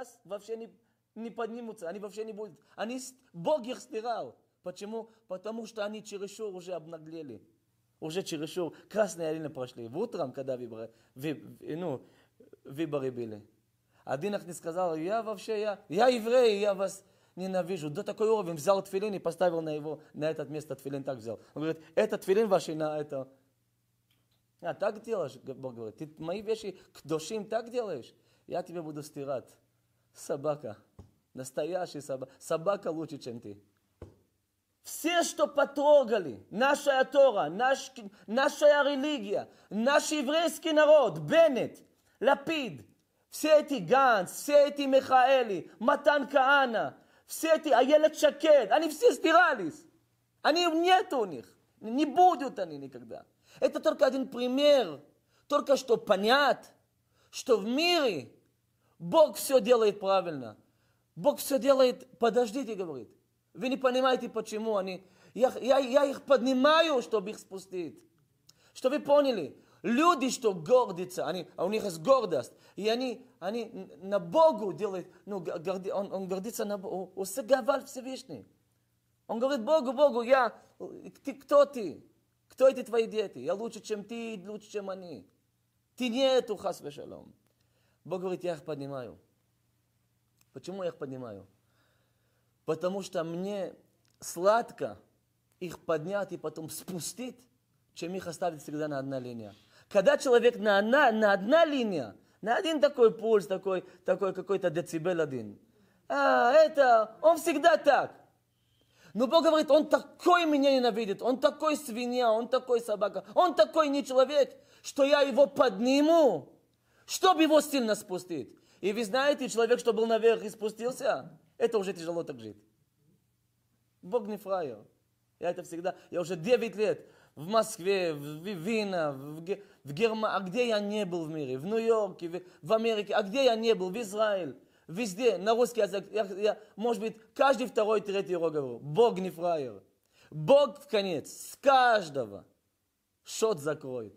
раз вообще не поднимутся, они вообще не будут. Бог их стирал. Почему? Потому что они чересчур уже обнаглели. Уже чересчур красные линии прошли. В утром, когда выборы были. Один их не сказал, я еврей, я вас ненавижу. До такой уровень взял тфилин и поставил на это место тфилин, так взял. Он говорит, это тфилин ваши на это. Так делаешь, Бог говорит, ты мои вещи кдошим так делаешь, я тебя буду стирать. Собака, настоящая собака. Собака лучше, чем ты. Все, что потрогали, наша Тора, наша религия, наш еврейский народ, Беннет, Лапид, все эти Ганц, все эти Михаэли, Матан Каана, все эти Аелет Шакед, они все стирались. Нет у них. Не будут они никогда. Это только один пример. Только что понять, что в мире Бог все делает правильно. Бог все делает, подождите, говорит. Вы не понимаете, почему они... Я их поднимаю, чтобы их спустить. Что вы поняли? Люди, что гордятся, у них есть гордость. И они на Богу делают... Он гордится на Богу. Он сагавал Всевышний. Он говорит Богу, кто ты? Кто эти твои дети? Я лучше, чем ты, лучше, чем они. Ты нету, хас вешалом. Бог говорит, я их поднимаю. Почему я их поднимаю? Потому что мне сладко их поднять и потом спустить, чем их оставить всегда на одна линия. Когда человек на одна линия, на один такой пульс, такой какой-то децибел один, он всегда так. Но Бог говорит, он такой меня ненавидит, он такой свинья, он такой собака, он такой не человек, что я его подниму, чтобы его сильно спустить. И вы знаете, человек, что был наверх и спустился, это уже тяжело так жить. Бог не фраер. Я уже 9 лет в Москве, в Вене, в Германии, а где я не был в мире, в Нью-Йорке, в Америке, а где я не был, в Израиле, везде, на русский язык, я, может быть, каждый второй, третий урок говорю, Бог не фраер. Бог в конец с каждого счет закроет.